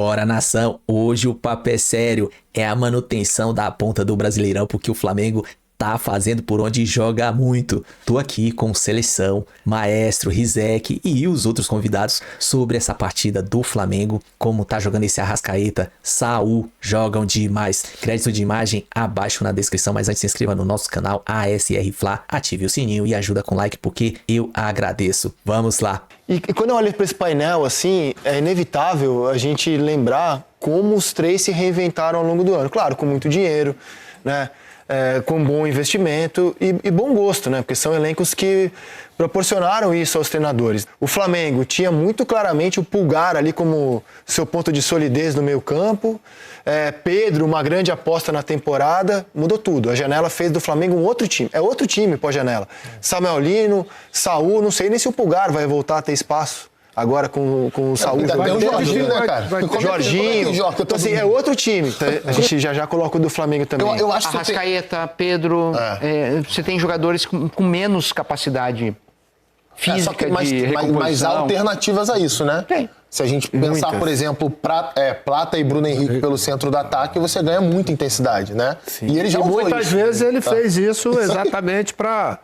Bora, nação! Hoje o papo é sério, é a manutenção da ponta do Brasileirão, porque o Flamengo tá fazendo por onde joga muito. Tô aqui com Seleção, Maestro, Rizek e os outros convidados sobre essa partida do Flamengo, como tá jogando esse Arrascaeta, Saul, jogam demais. Crédito de imagem abaixo na descrição, mas antes se inscreva no nosso canal ASR Fla, ative o sininho e ajuda com like, porque eu agradeço. Vamos lá! E quando eu olho para esse painel, assim, é inevitável a gente lembrar como os três se reinventaram ao longo do ano. Claro, com muito dinheiro, né? Com bom investimento e bom gosto, né? Porque são elencos que proporcionaram isso aos treinadores. O Flamengo tinha muito claramente o Pulgar ali como seu ponto de solidez no meio campo. Pedro, uma grande aposta na temporada, mudou tudo. A janela fez do Flamengo um outro time. É outro time pós-janela. Samuel Lino, Saul, não sei nem se o Pulgar vai voltar a ter espaço. Agora com o Saúl jogando. O Jorginho, né, cara? Jorginho. Então, assim, é outro time. A gente já coloca o do Flamengo também. Eu acho que Arrascaeta, Pedro, você tem jogadores com menos capacidade física de recomposição. Mas há alternativas a isso, né? Tem. Se a gente pensar, por exemplo, Plata e Bruno Henrique pelo centro do ataque, você ganha muita intensidade, né? Sim. E ele já usou muitas isso. vezes ele fez isso exatamente para...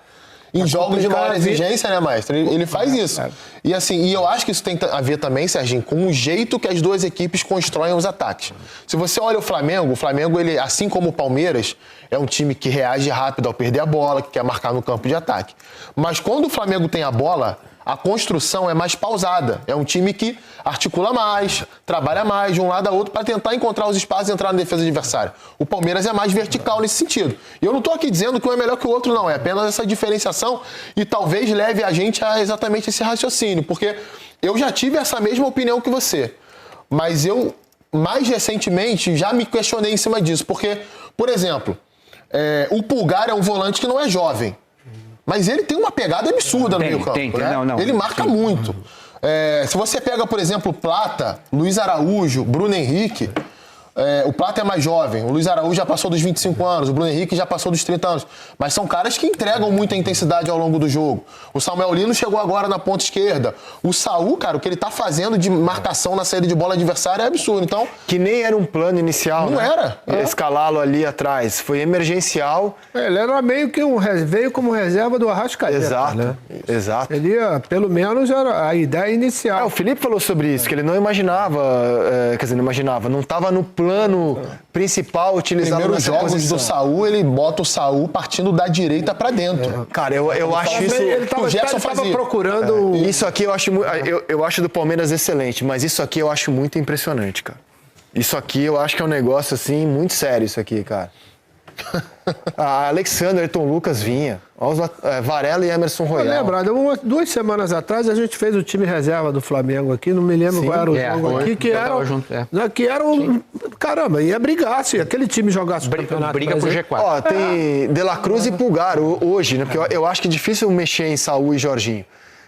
Em jogos de maior exigência, né, Maestro? Ele faz isso. E assim, e eu acho que isso tem a ver também, Serginho, com o jeito que as duas equipes constroem os ataques. Se você olha o Flamengo, ele, assim como o Palmeiras, é um time que reage rápido ao perder a bola, que quer marcar no campo de ataque. Mas quando o Flamengo tem a bola, a construção é mais pausada. É um time que articula mais, trabalha mais de um lado a outro para tentar encontrar os espaços e entrar na defesa adversária. O Palmeiras é mais vertical nesse sentido. E eu não estou aqui dizendo que um é melhor que o outro, não. É apenas essa diferenciação e talvez leve a gente a exatamente esse raciocínio. Porque eu já tive essa mesma opinião que você. Mas eu, mais recentemente, já me questionei em cima disso. Porque, por exemplo, o Pulgar é um volante que não é jovem. Mas ele tem uma pegada absurda no meio campo, né? Ele marca muito. Se você pega, por exemplo, Plata, Luiz Araújo, Bruno Henrique, o Plata é mais jovem, o Luiz Araújo já passou dos 25 anos, o Bruno Henrique já passou dos 30 anos. Mas são caras que entregam muita intensidade ao longo do jogo. O Samuel Lino chegou agora na ponta esquerda. O Saul, cara, o que ele tá fazendo de marcação na saída de bola adversária é absurdo. Então, que nem era um plano inicial, não né? era. Escalá-lo ali atrás. Foi emergencial. Ele era meio que veio como reserva do Arrascaeta. Exato, né? Exato. Ele, pelo menos, era a ideia inicial. O Felipe falou sobre isso, que ele não imaginava, não estava no plano principal utilizado primeiros nessa jogos posição. do Saul, ele bota o Saul partindo da direita pra dentro. Cara, eu acho isso... Ele estava procurando... Isso aqui eu acho do Palmeiras excelente, mas isso aqui eu acho muito impressionante, cara. Isso aqui eu acho que é um negócio, assim, muito sério isso aqui, cara. A Alexandre, Ayrton Lucas vinha. Varela e Emerson Royal. Lembrado, 2 semanas atrás a gente fez o time reserva do Flamengo aqui, não me lembro qual era o jogo aqui, que era caramba, ia brigar se aquele time jogasse o campeonato. Briga pro G4. Tem De La Cruz e Pulgar hoje, né? Porque eu acho que é difícil mexer em Saul e Jorginho.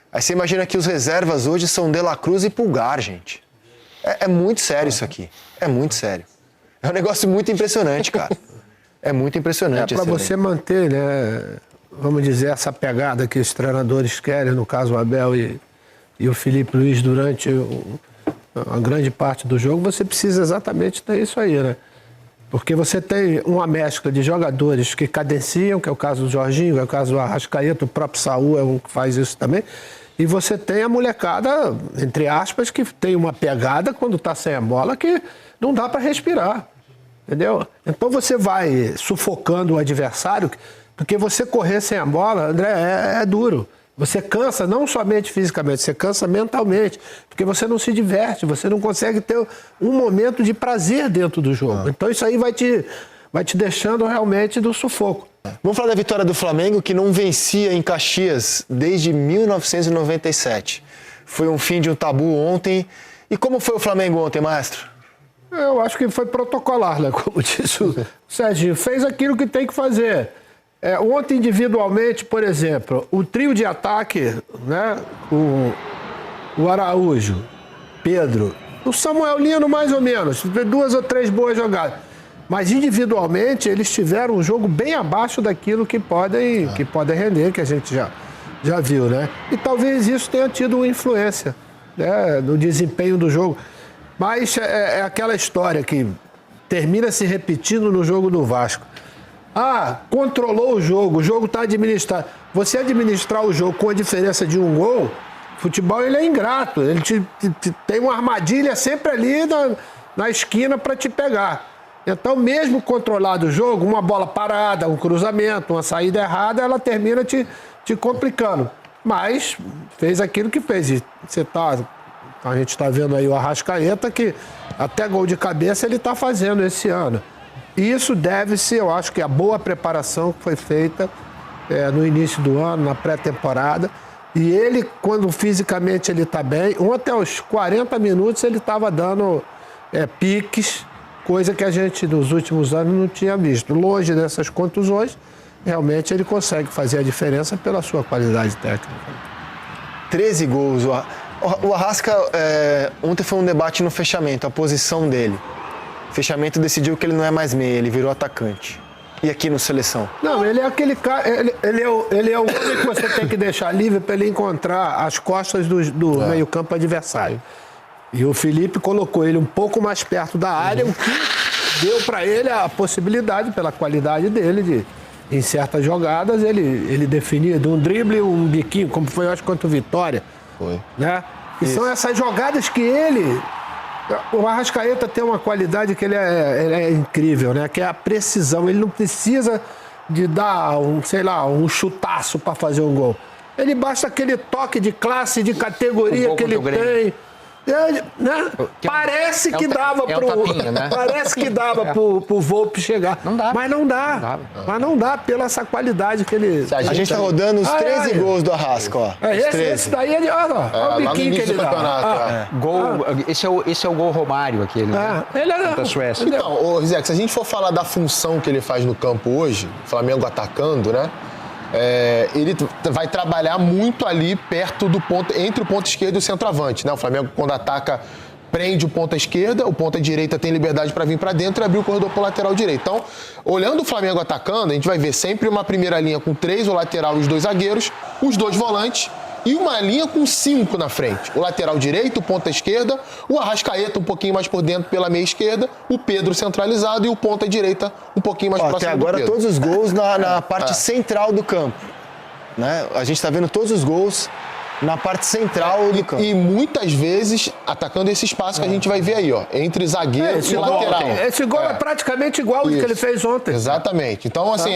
Aí você imagina que os reservas hoje são De La Cruz e Pulgar, gente. É muito sério isso aqui. É muito sério. É um negócio muito impressionante, cara. É muito impressionante. Para você manter, né, vamos dizer, essa pegada que os treinadores querem, no caso o Abel e o Felipe Luiz, durante a grande parte do jogo, você precisa exatamente ter isso aí, né? Porque você tem uma mescla de jogadores que cadenciam, que é o caso do Jorginho, que é o caso do Arrascaeta, o próprio Saul é um que faz isso também. E você tem a molecada, entre aspas, que tem uma pegada quando está sem a bola que não dá para respirar. Entendeu? Então você vai sufocando o adversário, porque você correr sem a bola, André, é duro. Você cansa não somente fisicamente, você cansa mentalmente, porque você não se diverte, você não consegue ter um momento de prazer dentro do jogo. Então isso aí vai te deixando realmente do sufoco. Vamos falar da vitória do Flamengo, que não vencia em Caxias desde 1997. Foi um fim de um tabu ontem. E como foi o Flamengo ontem, maestro? Eu acho que foi protocolar, né? Como disse o Serginho, fez aquilo que tem que fazer. Ontem, individualmente, por exemplo, o trio de ataque, né? O Araújo, Pedro, o Samuel Lino, mais ou menos, 2 ou 3 boas jogadas. Mas individualmente eles tiveram um jogo bem abaixo daquilo que podem render, que a gente já viu, né? E talvez isso tenha tido uma influência, né, no desempenho do jogo. Mas é aquela história que termina se repetindo no jogo do Vasco. Controlou o jogo está administrado. Você administrar o jogo com a diferença de um gol, futebol ele é ingrato. Ele tem uma armadilha sempre ali na esquina para te pegar. Então, mesmo controlado o jogo, uma bola parada, um cruzamento, uma saída errada, ela termina te complicando. Mas fez aquilo que fez. E a gente está vendo aí o Arrascaeta, que até gol de cabeça ele está fazendo esse ano. E isso deve-se, eu acho que a boa preparação que foi feita no início do ano, na pré-temporada. E ele, quando fisicamente ele está bem, até os 40 minutos ele estava dando piques, coisa que a gente nos últimos anos não tinha visto. Longe dessas contusões, realmente ele consegue fazer a diferença pela sua qualidade técnica. 13 gols. O Arrasca, ontem foi um debate no fechamento, a posição dele. O fechamento decidiu que ele não é mais meia, ele virou atacante. E aqui no Seleção? Não, ele é aquele cara, ele é o homem que você tem que deixar livre para ele encontrar as costas do meio-campo adversário. E o Felipe colocou ele um pouco mais perto da área, o que deu para ele a possibilidade, pela qualidade dele, em certas jogadas, ele definia de um drible, um biquinho, como foi, eu acho, contra o Vitória. Foi. Né? E são essas jogadas que o Arrascaeta tem uma qualidade que ele é incrível, né? Que é a precisão. Ele não precisa de dar um chutaço para fazer um gol. Ele basta aquele toque de classe, de categoria que ele tem. Né? Parece que dava pro Volpi chegar. Não dá. Mas não dá. Mas não dá pela essa qualidade que ele... A gente tá rodando os 13 gols do Arrasca, ó. Esse daí é de... Olha o biquinho que ele dá. Esse é o gol Romário, aquele. Ele é da Suécia. Então, Rizek, se a gente for falar da função que ele faz no campo hoje, Flamengo atacando, né? Ele vai trabalhar muito ali perto do ponto, entre o ponto esquerdo e o centroavante, né? O Flamengo, quando ataca, prende o ponta esquerda, o ponta direita tem liberdade para vir para dentro e abrir o corredor para o lateral direito. Então, olhando o Flamengo atacando, a gente vai ver sempre uma primeira linha com 3, o lateral e os 2 zagueiros, os 2 volantes e uma linha com 5 na frente. O lateral direito, o ponta esquerda, o Arrascaeta um pouquinho mais por dentro pela meia esquerda, o Pedro centralizado e o ponta direita um pouquinho mais próximo do Pedro. Até agora todos os gols na parte central do campo. Né? A gente está vendo todos os gols na parte central do campo. E muitas vezes atacando esse espaço que a gente vai ver aí, ó, entre zagueiro e lateral. Esse gol é praticamente igual ao que ele fez ontem. Exatamente. Então, assim,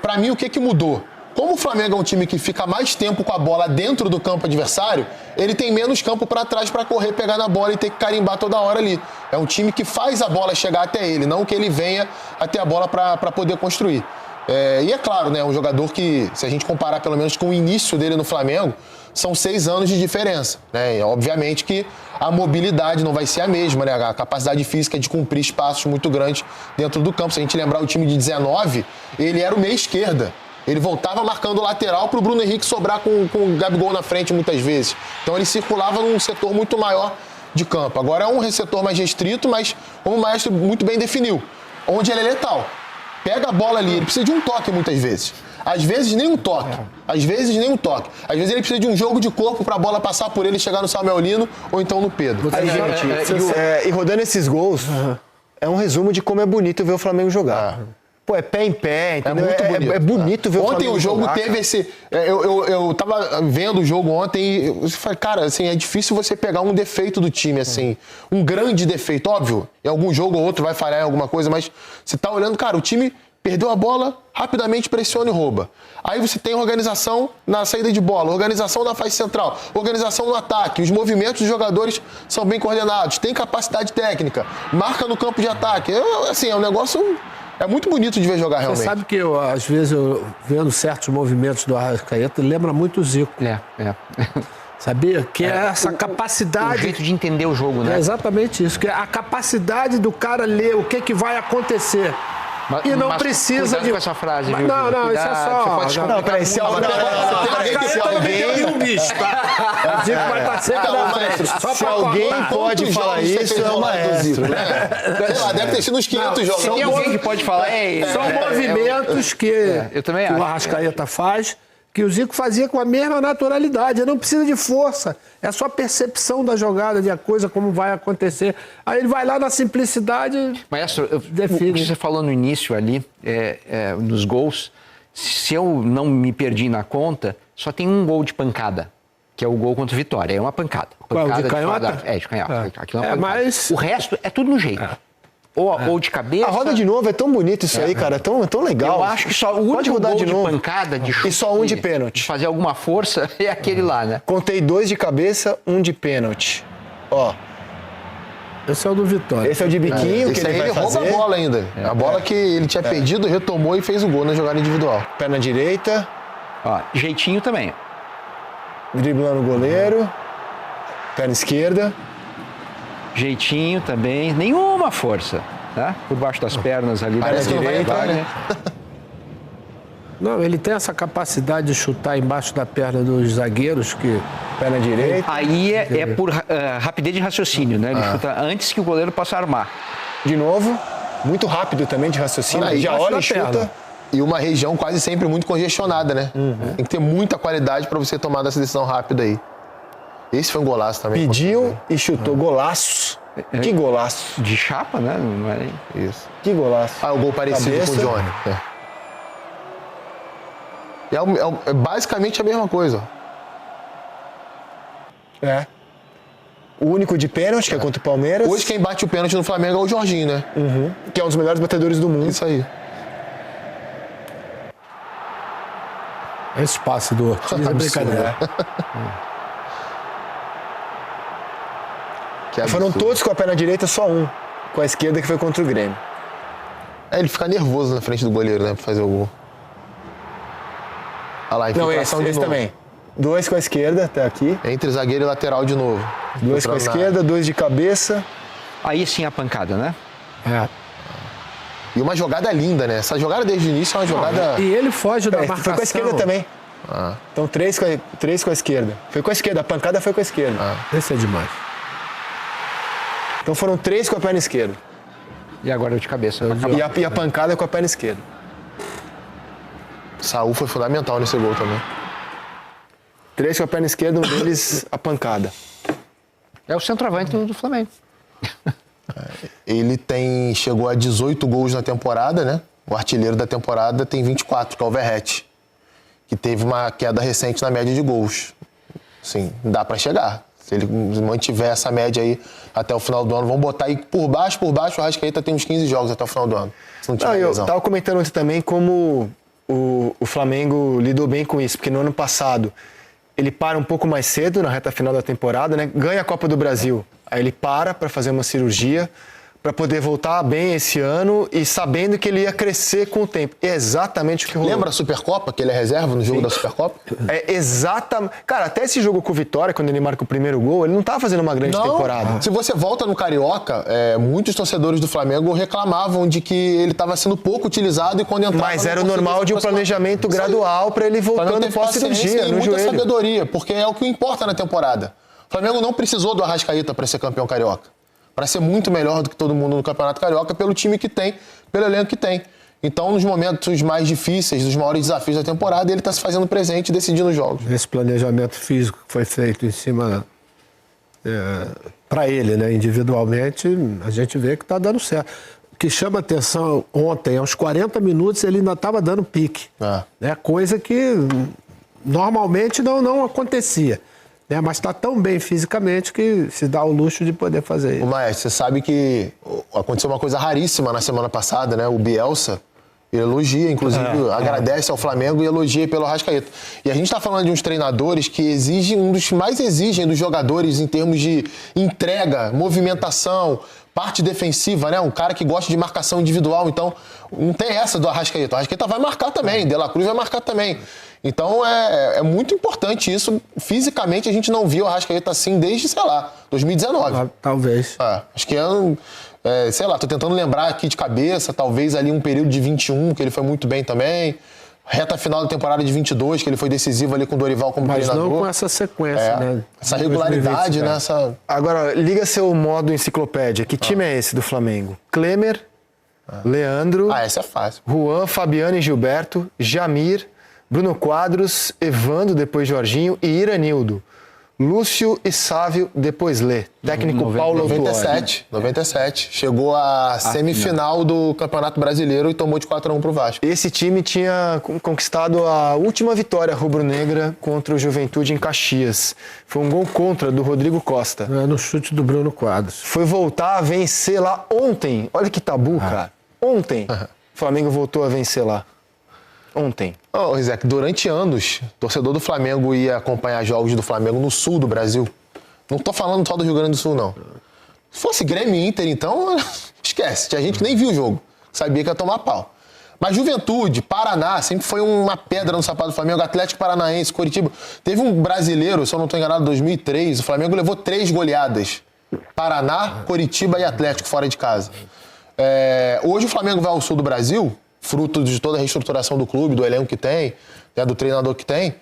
para mim, o que mudou? Como o Flamengo é um time que fica mais tempo com a bola dentro do campo adversário, ele tem menos campo para trás para correr, pegar na bola e ter que carimbar toda hora ali. É um time que faz a bola chegar até ele, não que ele venha até a bola para poder construir. E é claro, né, um jogador que, se a gente comparar pelo menos com o início dele no Flamengo, são 6 anos de diferença. Né? E, obviamente que a mobilidade não vai ser a mesma, né? A capacidade física de cumprir espaços muito grandes dentro do campo. Se a gente lembrar o time de 19, ele era o meia esquerda. Ele voltava marcando o lateral para o Bruno Henrique sobrar com o Gabigol na frente muitas vezes. Então ele circulava num setor muito maior de campo. Agora é um setor mais restrito, mas como o Maestro muito bem definiu, onde ele é letal. Pega a bola ali, ele precisa de um toque muitas vezes. Às vezes nem um toque. Às vezes nem um toque. Às vezes ele precisa de um jogo de corpo para a bola passar por ele e chegar no Samuel Lino ou então no Pedro. Aí, gente, e rodando esses gols, é um resumo de como é bonito ver o Flamengo jogar. Pô, é pé em pé, entendeu? É muito bonito. É bonito ver o Flamengo Ontem o jogo jogar, teve esse... Eu tava vendo o jogo ontem e eu falei, cara, assim, é difícil você pegar um defeito do time, assim. Um grande defeito, óbvio. Em algum jogo ou outro vai falhar em alguma coisa, mas você tá olhando, cara, o time perdeu a bola, rapidamente pressiona e rouba. Aí você tem organização na saída de bola, organização na faixa central, organização no ataque, os movimentos dos jogadores são bem coordenados, tem capacidade técnica, marca no campo de ataque. Assim, é um negócio... É muito bonito de ver jogar, realmente. Você sabe que, às vezes, vendo certos movimentos do Arrascaeta, lembra muito o Zico. Sabia? Que é essa capacidade... O jeito de entender o jogo, né? É exatamente isso. Que é a capacidade do cara ler o que vai acontecer. E não precisa de... com essa frase, viu? Não, isso é só... Você pode não, peraí, se alguém... Se alguém pode falar isso, é o Maestro. Deve ter sido uns 500 jogos. Se tem alguém que pode falar... São movimentos que eu também o acho. Arrascaeta faz que o Zico fazia com a mesma naturalidade. Ele não precisa de força. É só a percepção da jogada, de a coisa, como vai acontecer. Aí ele vai lá na simplicidade. Maestro, define. o que você falou no início ali, nos gols, se eu não me perdi na conta, só tem um gol de pancada, que é o gol contra o Vitória. É uma pancada. Qual, Pancada de canhota? de canhota. Aquilo é uma pancada. Mas... O resto é tudo no jeito. Ou de cabeça. A roda de novo é tão bonito isso aí, cara. É tão legal. Eu acho que só o Pode único rodar gol de de novo. pancada, de chute, E só um de pênalti. de fazer alguma força, é aquele lá, né? Contei 2 de cabeça, 1 de pênalti. Ó, Esse é o do Vitória. esse é o de biquinho que Esse aí ele vai rouba fazer. a bola ainda. A bola que ele tinha perdido, retomou e fez o gol na jogada individual. Perna direita, Ó, jeitinho também. driblando o goleiro. Perna esquerda. Jeitinho também. Nenhuma força, né? Por baixo das pernas ali. Parece que não vai entrar, né? Não, ele tem essa capacidade de chutar embaixo da perna dos zagueiros, que Perna direita. Aí é por rapidez de raciocínio, né? Ele chuta antes que o goleiro possa armar. De novo. Muito rápido também de raciocínio. Aí, Já embaixo olha da e chuta. perna. E uma região quase sempre muito congestionada, né? Tem que ter muita qualidade para você tomar essa decisão rápida aí. Esse foi um golaço também. Pediu e chutou. Golaço. Que golaço. De chapa, né? Não é... Isso. Que golaço. Ah, o gol parecido Cabeça. com o Johnny. É basicamente a mesma coisa. É. O único de pênalti, que é contra o Palmeiras. Hoje quem bate o pênalti no Flamengo é o Jorginho, né? Que é um dos melhores batedores do mundo. Isso aí. esse passe do Ortiz é brincadeira. Que Foram absurdo. todos com a perna direita, só um. Com a esquerda, que foi contra o Grêmio. Ele fica nervoso na frente do goleiro, né? Pra fazer o gol. Olha lá, Não, infiltração de esse novo. também. 2 com a esquerda, até aqui. Entre zagueiro e lateral de novo. 2 com a Infiltrando na esquerda, 2 de cabeça. Aí sim a pancada, né? É. E uma jogada linda, né? Essa jogada desde o início é uma jogada... E ele foge da É, marcação. foi com a esquerda também. Então 3 com a esquerda. Foi com a esquerda, a pancada foi com a esquerda. Esse é demais. Então foram 3 com a perna esquerda. E agora o de cabeça. E a pancada com a perna esquerda. Saúl foi fundamental nesse gol também. 3 com a perna esquerda, um deles a pancada. É o centroavante do Flamengo. Ele chegou a 18 gols na temporada, né? O artilheiro da temporada tem 24, que é o Verratti, que teve uma queda recente na média de gols. Sim, dá pra chegar. Se ele mantiver essa média aí até o final do ano, vamos botar aí por baixo, o Arrascaeta tem uns 15 jogos até o final do ano. Se não tiver Eu lesão. tava comentando ontem também como o Flamengo lidou bem com isso, porque no ano passado ele para um pouco mais cedo na reta final da temporada, né? Ganha a Copa do Brasil. Aí ele para fazer uma cirurgia para poder voltar bem esse ano e sabendo que ele ia crescer com o tempo. É exatamente o que rolou. Lembra a Supercopa, que ele é reserva no jogo da Supercopa? É exatamente. Cara, até esse jogo com o Vitória, quando ele marca o primeiro gol, ele não tava fazendo uma grande temporada. Se você volta no Carioca, muitos torcedores do Flamengo reclamavam de que ele estava sendo pouco utilizado e quando entrava... Mas era o não conseguia normal de um se aproximar. planejamento Isso aí. gradual para ele Pra não voltando ter pós-cirurgia paciência e no muita joelho. sabedoria, porque é o que importa na temporada. O Flamengo não precisou do Arrascaeta para ser campeão carioca. Para ser muito melhor do que todo mundo no Campeonato Carioca, pelo time que tem, pelo elenco que tem. Então, nos momentos mais difíceis, dos maiores desafios da temporada, ele está se fazendo presente e decidindo os jogos. Esse planejamento físico que foi feito em cima para ele, né, individualmente, a gente vê que está dando certo. O que chama atenção ontem, aos 40 minutos, ele ainda estava dando pique. Né, coisa que normalmente não acontecia. Né, mas está tão bem fisicamente que se dá o luxo de poder fazer isso. Ô, Maestro, você sabe que aconteceu uma coisa raríssima na semana passada, né? O Bielsa, ele elogia, inclusive, agradece ao Flamengo e elogia pelo Arrascaeta. E a gente está falando de uns treinadores que exigem, um dos que mais exigem dos jogadores em termos de entrega, movimentação, parte defensiva, né? Um cara que gosta de marcação individual. Então, não tem essa do Arrascaeta. O Arrascaeta vai marcar também, De La Cruz vai marcar também. Então, é muito importante isso. Fisicamente, a gente não viu o Arrascaeta assim desde, sei lá, 2019. Talvez. Acho que sei lá, tô tentando lembrar aqui de cabeça, talvez ali um período de 21, que ele foi muito bem também. Reta final da temporada de 22, que ele foi decisivo ali com o Dorival como Mas treinador. não com essa sequência, né? Essa regularidade, né? Agora, liga seu modo enciclopédia. Que time é esse do Flamengo? Klemer, Leandro, Essa é fácil. Juan, Fabiano e Gilberto, Jamir, Bruno Quadros, Evandro, depois Jorginho e Iranildo. Lúcio e Sávio, depois Lê. Técnico Paulo Autuori. 97. Chegou à semifinal do Campeonato Brasileiro e tomou de 4-1 pro Vasco. Esse time tinha conquistado a última vitória rubro-negra contra o Juventude em Caxias. Foi um gol contra do Rodrigo Costa. No chute do Bruno Quadros. Foi voltar a vencer lá ontem. Olha que tabu, cara. Ontem, o Flamengo voltou a vencer lá. Ontem. Ô, Rizek, durante anos, o torcedor do Flamengo ia acompanhar jogos do Flamengo no sul do Brasil. Não tô falando só do Rio Grande do Sul, não. Se fosse Grêmio e Inter, então, esquece. Tinha gente que nem viu o jogo. Sabia que ia tomar pau. Mas Juventude, Paraná, sempre foi uma pedra no sapato do Flamengo. Atlético Paranaense, Coritiba. Teve um brasileiro, se eu não estou enganado, em 2003. O Flamengo levou 3 goleadas. Paraná, Coritiba e Atlético fora de casa. Hoje o Flamengo vai ao sul do Brasil, fruto de toda a reestruturação do clube, do elenco que tem, do treinador que tem,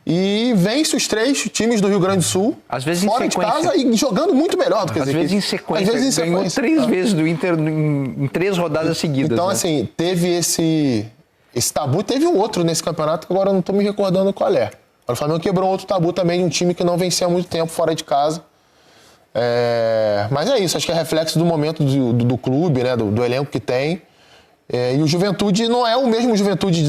e vence os 3 times do Rio Grande do Sul, às vezes fora de casa e jogando muito melhor do que às vezes em sequência. Ganhou 3 vezes do Inter em 3 rodadas seguidas. Então, assim, teve esse tabu, teve um outro nesse campeonato que agora eu não estou me recordando qual é. O Flamengo quebrou outro tabu também de um time que não vencia há muito tempo fora de casa. Mas é isso, acho que é reflexo do momento do clube, né, do elenco que tem. E o Juventude não é o mesmo Juventude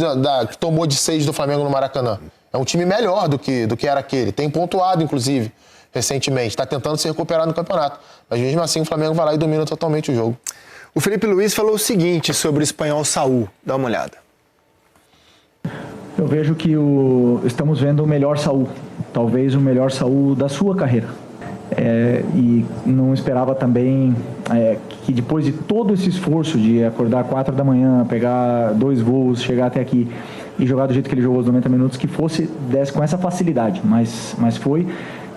que tomou de 6 do Flamengo no Maracanã. É um time melhor do que era aquele. Tem pontuado, inclusive, recentemente. Está tentando se recuperar no campeonato. Mas mesmo assim o Flamengo vai lá e domina totalmente o jogo. O Felipe Luiz falou o seguinte sobre o espanhol Saúl. Dá uma olhada. Eu vejo que estamos vendo o melhor Saúl. Talvez o melhor Saúl da sua carreira. E não esperava também que depois de todo esse esforço de acordar 4 da manhã, pegar 2 voos, chegar até aqui e jogar do jeito que ele jogou os 90 minutos, que desse com essa facilidade, mas foi.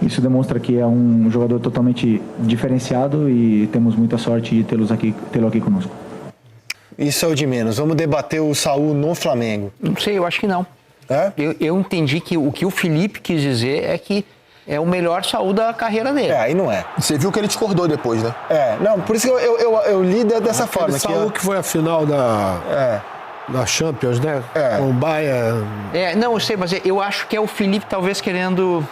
Isso demonstra que é um jogador totalmente diferenciado e temos muita sorte de tê-lo aqui conosco. Isso é o de menos. Vamos debater o Saúl no Flamengo. Não sei, eu acho que não. Eu entendi que o que o Felipe quis dizer é que é o melhor Saúl da carreira dele. Aí não é. Você viu que ele discordou depois, né? Não, por isso que eu li dessa forma. Saúl que foi a final da Champions, né? Com o Bayern. Não, eu sei, mas eu acho que é o Felipe talvez querendo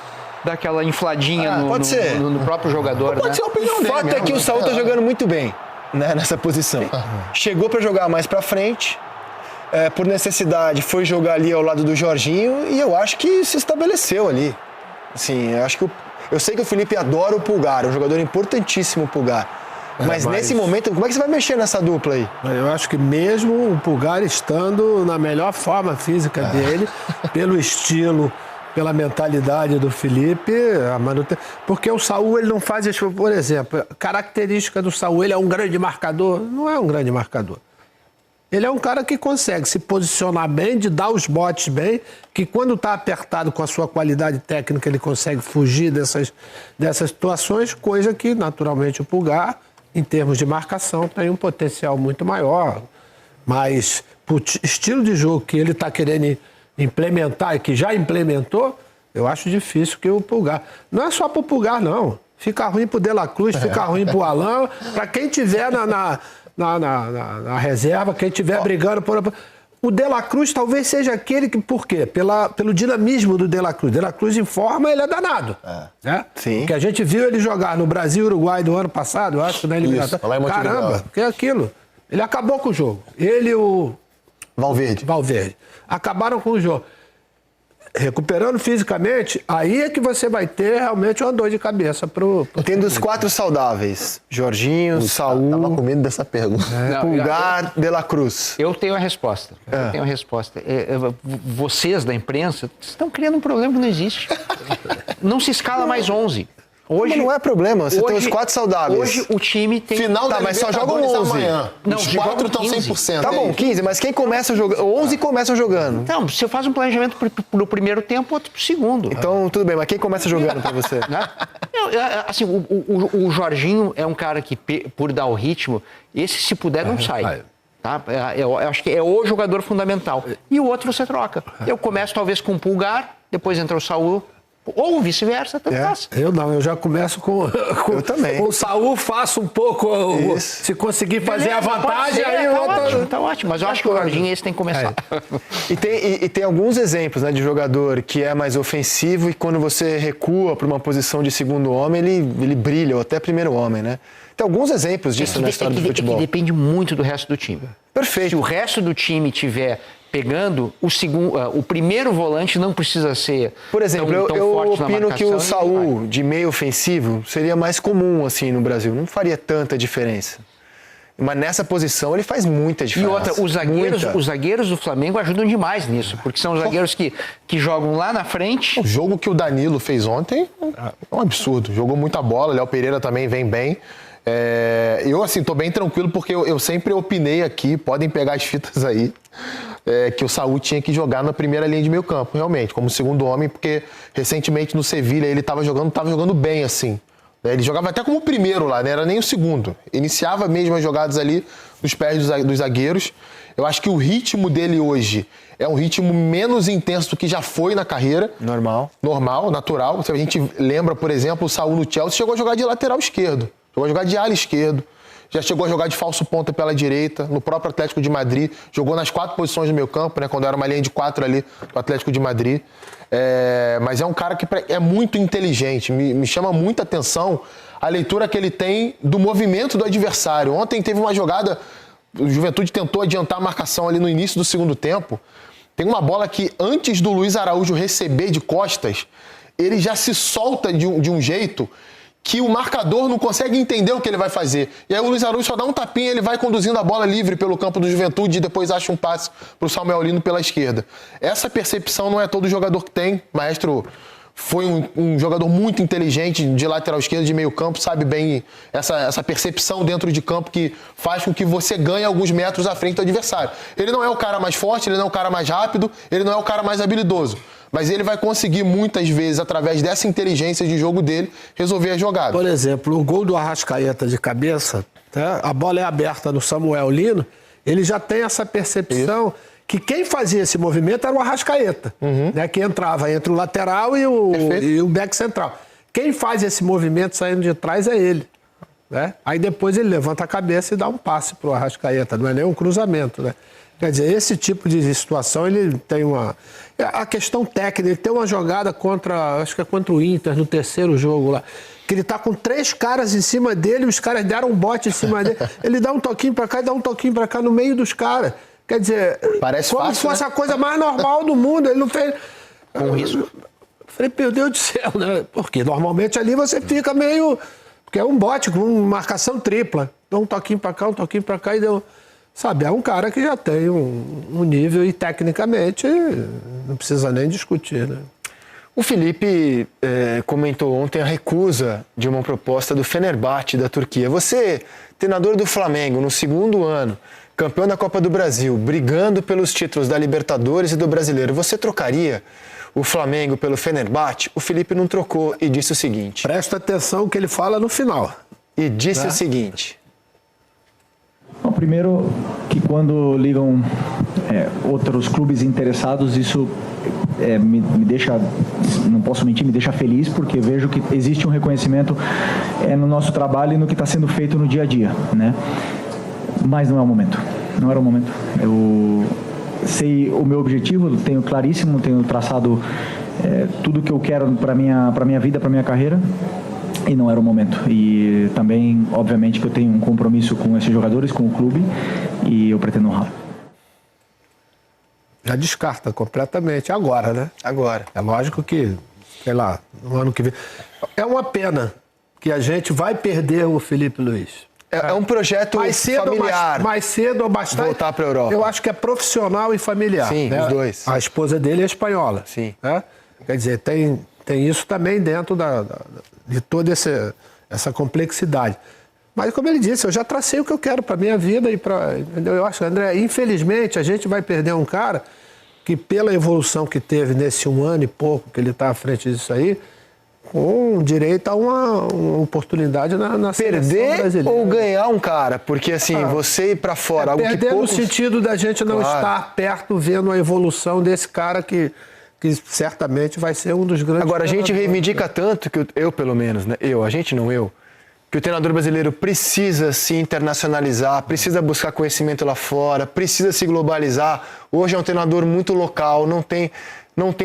dar aquela infladinha no próprio jogador. Pode ser a opinião O dele fato é que o Saúl tá jogando muito bem, né, nessa posição. Chegou para jogar mais para frente, por necessidade foi jogar ali ao lado do Jorginho e eu acho que se estabeleceu ali. Assim, eu sei que o Felipe adora o Pulgar, um jogador importantíssimo o Pulgar. Mas nesse momento, como é que você vai mexer nessa dupla aí? Eu acho que mesmo o Pulgar estando na melhor forma física dele, pelo estilo, pela mentalidade do Felipe, porque o Saúl ele não faz isso, por exemplo, a característica do Saúl, ele é um grande marcador? Não é um grande marcador. Ele é um cara que consegue se posicionar bem, de dar os botes bem, que quando está apertado com a sua qualidade técnica, ele consegue fugir dessas situações, coisa que, naturalmente, o Pulgar, em termos de marcação, tem um potencial muito maior. Mas, o estilo de jogo que ele está querendo implementar e que já implementou, eu acho difícil que o Pulgar... Não é só para o Pulgar, não. Fica ruim para o De La Cruz, fica ruim para o Alain, para quem tiver na reserva, quem estiver brigando por... O De La Cruz talvez seja aquele que... Por quê? Pelo dinamismo do De La Cruz. De La Cruz em forma, ele é danado. Né? Sim. Porque a gente viu ele jogar no Brasil e Uruguai do ano passado, eu acho, na eliminatória. Caramba, que é aquilo. Ele acabou com o jogo. Ele e o... Valverde. Acabaram com o jogo. Recuperando fisicamente, aí é que você vai ter realmente uma dor de cabeça pro Tendo os 4 saudáveis. Jorginho, Saúl... Tava com medo dessa pergunta. Pulgar, De La Cruz. Eu tenho a resposta. Vocês da imprensa estão criando um problema que não existe. Não se escala mais 11. Hoje, mas não é problema, você tem os 4 saudáveis. Hoje o time tem... Final da mas só jogam 11. Amanhã. Não, os 4 estão 100%. Tá bom, 15, mas quem começa jogando? 11 começam jogando. Então, você faz um planejamento pro primeiro tempo, outro pro segundo. Então, tudo bem, mas quem começa jogando pra você? Assim, o Jorginho é um cara que, por dar o ritmo, esse se puder não sai. Tá? Eu acho que é o jogador fundamental. E o outro você troca. Eu começo talvez com o Pulgar, depois entra o Saúl, Ou vice-versa, tanto faz. Eu não, eu já começo Eu também. com o Saul, faço um pouco, se conseguir fazer a vantagem, aí eu Tá ótimo, mas eu acho que o Jorginho esse tem que começar. E tem alguns exemplos, né, de jogador que é mais ofensivo e quando você recua para uma posição de segundo homem, ele brilha, ou até primeiro homem, né? Tem alguns exemplos disso na história do futebol. Que depende muito do resto do time. Perfeito. Se o resto do time tiver pegando, o primeiro volante não precisa ser Por exemplo, tão eu forte na opino que o marcação, Saul, de meio ofensivo, seria mais comum assim no Brasil. Não faria tanta diferença. Mas nessa posição ele faz muita E diferença. outra, os zagueiros do Flamengo ajudam demais nisso, porque são os zagueiros que jogam lá na frente. O jogo que o Danilo fez ontem é um absurdo. Jogou muita bola, Léo Pereira também vem bem. Eu, assim, tô bem tranquilo porque eu sempre opinei aqui, podem pegar as fitas aí, que o Saúl tinha que jogar na primeira linha de meio campo, realmente, como segundo homem, porque recentemente no Sevilha ele tava jogando bem, assim. Ele jogava até como primeiro lá, não era nem o segundo. Iniciava mesmo as jogadas ali nos pés dos zagueiros. Eu acho que o ritmo dele hoje é um ritmo menos intenso do que já foi na carreira. Normal, natural. Se a gente lembra, por exemplo, o Saúl no Chelsea chegou a jogar de lateral esquerdo. Chegou a jogar de ala esquerdo. Já chegou a jogar de falso ponta pela direita. No próprio Atlético de Madrid. Jogou nas 4 posições do meio campo, né? Quando era uma linha de 4 ali do Atlético de Madrid. Mas é um cara que é muito inteligente. Me chama muita atenção a leitura que ele tem do movimento do adversário. Ontem teve uma jogada... O Juventude tentou adiantar a marcação ali no início do segundo tempo. Tem uma bola que, antes do Luiz Araújo receber de costas, ele já se solta de um jeito que o marcador não consegue entender o que ele vai fazer. E aí o Luiz Araújo só dá um tapinha, ele vai conduzindo a bola livre pelo campo do Juventude e depois acha um passe para o Samuel Lino pela esquerda. Essa percepção não é todo jogador que tem. Maestro foi um jogador muito inteligente de lateral esquerdo, de meio campo, sabe bem essa percepção dentro de campo que faz com que você ganhe alguns metros à frente do adversário. Ele não é o cara mais forte, ele não é o cara mais rápido, ele não é o cara mais habilidoso. Mas ele vai conseguir, muitas vezes, através dessa inteligência de jogo dele, resolver a jogada. Por exemplo, o gol do Arrascaeta de cabeça, tá? A bola é aberta no Samuel Lino, ele já tem essa percepção que quem fazia esse movimento era o Arrascaeta, né? Que entrava entre o lateral e o back central. Quem faz esse movimento saindo de trás é ele. Né? Aí depois ele levanta a cabeça e dá um passe para o Arrascaeta, não é nem um cruzamento, né? Quer dizer, esse tipo de situação, ele tem uma... A questão técnica, ele tem uma jogada acho que é contra o Inter, no terceiro jogo lá, que ele tá com 3 caras em cima dele, os caras deram um bote em cima dele, ele dá um toquinho para cá e dá um toquinho para cá no meio dos caras. Quer dizer, parece como fácil, se fosse né? a coisa mais normal do mundo, ele não fez... Com risco. Falei, meu Deus do céu, né? Porque normalmente ali você fica meio... Porque é um bote com marcação tripla. Dá um toquinho para cá e deu... Sabe, é um cara que já tem um nível e tecnicamente não precisa nem discutir, né? O Felipe comentou ontem a recusa de uma proposta do Fenerbahçe da Turquia. Você, treinador do Flamengo, no segundo ano, campeão da Copa do Brasil, brigando pelos títulos da Libertadores e do Brasileiro, você trocaria o Flamengo pelo Fenerbahçe? O Felipe não trocou e disse o seguinte. Presta atenção no que ele fala no final. E disse o seguinte. Bom, primeiro, que quando ligam outros clubes interessados, isso me deixa, não posso mentir, me deixa feliz, porque vejo que existe um reconhecimento no nosso trabalho e no que está sendo feito no dia a dia, né? Mas não é o momento, não era o momento. Eu sei o meu objetivo, tenho claríssimo, tenho traçado tudo que eu quero para minha vida, para minha carreira. E não era o momento. E também, obviamente, que eu tenho um compromisso com esses jogadores, com o clube, e eu pretendo honrar. Já descarta completamente. Agora, né? Agora. É lógico que, sei lá, no ano que vem... É uma pena que a gente vai perder o Felipe Luiz. É um projeto familiar. Mais cedo ou mais tarde. Voltar para a Europa. Eu acho que é profissional e familiar. Sim, né? os dois. A esposa dele é espanhola. Sim. Né? Quer dizer, tem isso também dentro de toda essa complexidade. Mas, como ele disse, eu já tracei o que eu quero para a minha vida. Entendeu? Eu acho, André, infelizmente, a gente vai perder um cara que, pela evolução que teve nesse 1 ano e pouco que ele está à frente disso aí, com direito a uma oportunidade na seleção brasileira. Perder ou ganhar um cara? Porque, assim, você ir para fora... algo perder que poucos... no sentido da gente não Claro. estar perto vendo a evolução desse cara que que certamente vai ser um dos grandes... Agora, a gente treinadores. reivindica tanto, que eu pelo menos, né? A gente não eu, que o treinador brasileiro precisa se internacionalizar, precisa buscar conhecimento lá fora, precisa se globalizar. Hoje é um treinador muito local, não tem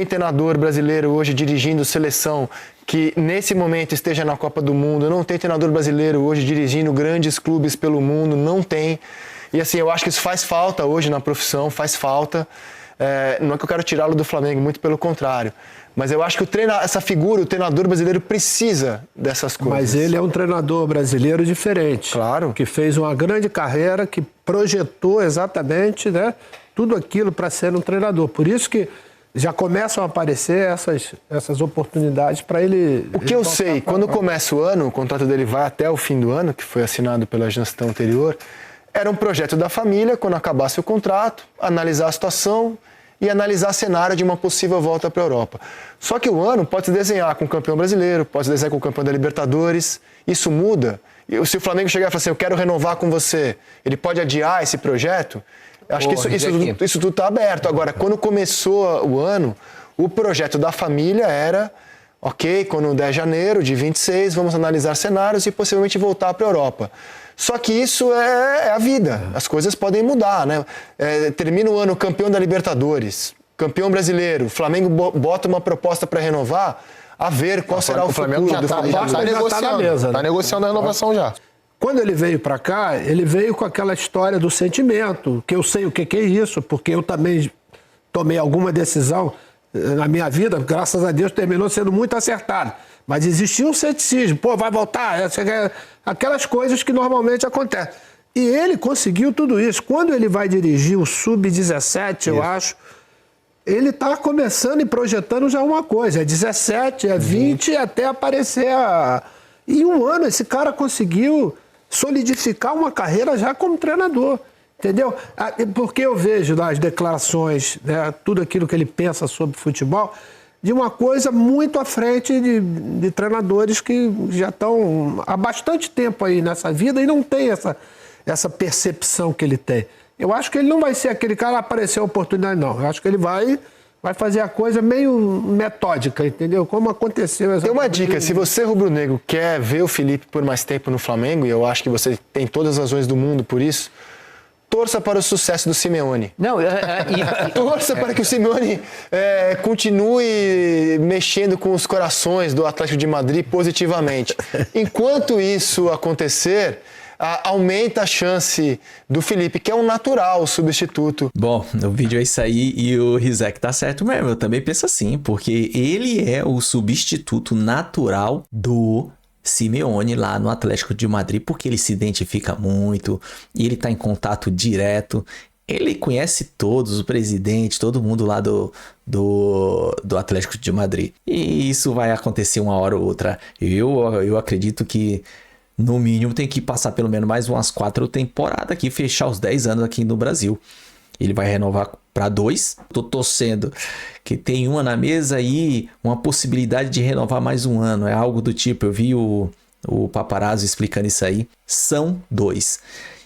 treinador brasileiro hoje dirigindo seleção que nesse momento esteja na Copa do Mundo, não tem treinador brasileiro hoje dirigindo grandes clubes pelo mundo, não tem. E assim, eu acho que isso faz falta hoje na profissão, faz falta. Não é que eu quero tirá-lo do Flamengo, muito pelo contrário. Mas eu acho que essa figura, o treinador brasileiro precisa dessas coisas. Mas ele é um treinador brasileiro diferente. Claro. Que fez uma grande carreira, que projetou exatamente, né, tudo aquilo para ser um treinador. Por isso que já começam a aparecer essas oportunidades para ele... O que eu sei, quando começa o ano, o contrato dele vai até o fim do ano, que foi assinado pela gestão anterior, era um projeto da família, quando acabasse o contrato, analisar a situação e analisar cenário de uma possível volta para a Europa. Só que o ano pode se desenhar com o campeão brasileiro, pode se desenhar com o campeão da Libertadores, isso muda. E se o Flamengo chegar e falar assim, eu quero renovar com você, ele pode adiar esse projeto? Acho que isso tudo está aberto. Agora, quando começou o ano, o projeto da família era, ok, quando der janeiro de 26, vamos analisar cenários e possivelmente voltar para a Europa. Só que isso é a vida, as coisas podem mudar, né? Termina o ano campeão da Libertadores, campeão brasileiro, o Flamengo bota uma proposta para renovar, a ver qual será o Flamengo futuro do Flamengo. já está negociando, na mesa, né? Tá negociando a renovação já. Quando ele veio para cá, ele veio com aquela história do sentimento, que eu sei o que é isso, porque eu também tomei alguma decisão na minha vida, graças a Deus terminou sendo muito acertado. Mas existia um ceticismo, vai voltar, aquelas coisas que normalmente acontecem. E ele conseguiu tudo isso. Quando ele vai dirigir o Sub-17, eu acho, ele está começando e projetando já uma coisa, é 17, é 20, até aparecer Em um ano, esse cara conseguiu solidificar uma carreira já como treinador, entendeu? Porque eu vejo nas declarações, né, tudo aquilo que ele pensa sobre futebol, de uma coisa muito à frente de treinadores que já estão há bastante tempo aí nessa vida e não tem essa percepção que ele tem. Eu acho que ele não vai ser aquele cara que apareceu a oportunidade, não. Eu acho que ele vai fazer a coisa meio metódica, entendeu? Como aconteceu exatamente. Tem uma dica, se você, rubro-negro, quer ver o Felipe por mais tempo no Flamengo, e eu acho que você tem todas as razões do mundo por isso, torça para o sucesso do Simeone. Não, Torça para que o Simeone continue mexendo com os corações do Atlético de Madrid positivamente. Enquanto isso acontecer, aumenta a chance do Felipe, que é um natural substituto. Bom, o vídeo é isso aí e o Rizek tá certo mesmo. Eu também penso assim, porque ele é o substituto natural do Simeone lá no Atlético de Madrid, porque ele se identifica muito e ele tá em contato direto. Ele conhece todos, o presidente, todo mundo lá do Atlético de Madrid. E isso vai acontecer uma hora ou outra. Eu acredito que no mínimo tem que passar pelo menos mais umas 4 temporadas aqui, fechar os 10 anos aqui no Brasil. Ele vai renovar para 2. Tô torcendo que tem uma na mesa e uma possibilidade de renovar mais um ano. É algo do tipo, eu vi o Paparazzo explicando isso aí. São 2.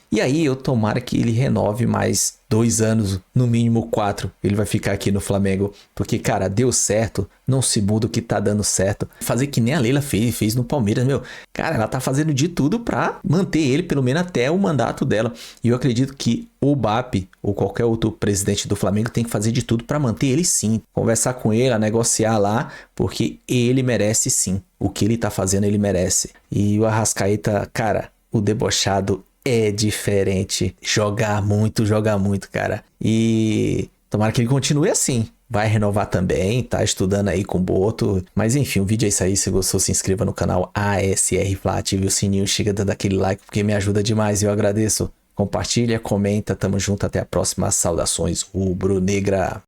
E aí eu tomara que ele renove mais 2 anos, no mínimo 4. Ele vai ficar aqui no Flamengo. Porque, cara, deu certo. Não se muda o que tá dando certo. Fazer que nem a Leila fez no Palmeiras, meu. Cara, ela tá fazendo de tudo pra manter ele, pelo menos até o mandato dela. E eu acredito que o BAP ou qualquer outro presidente do Flamengo tem que fazer de tudo pra manter ele sim. Conversar com ele, negociar lá, porque ele merece sim. O que ele tá fazendo, ele merece. E o Arrascaeta, cara, o debochado é diferente. Jogar muito, cara. E tomara que ele continue assim. Vai renovar também, tá estudando aí com o Boto. Mas enfim, o vídeo é isso aí. Se gostou, se inscreva no canal ASR Fla, ative o sininho, chega dando aquele like, porque me ajuda demais e eu agradeço. Compartilha, comenta, tamo junto, até a próxima. Saudações rubro-negra.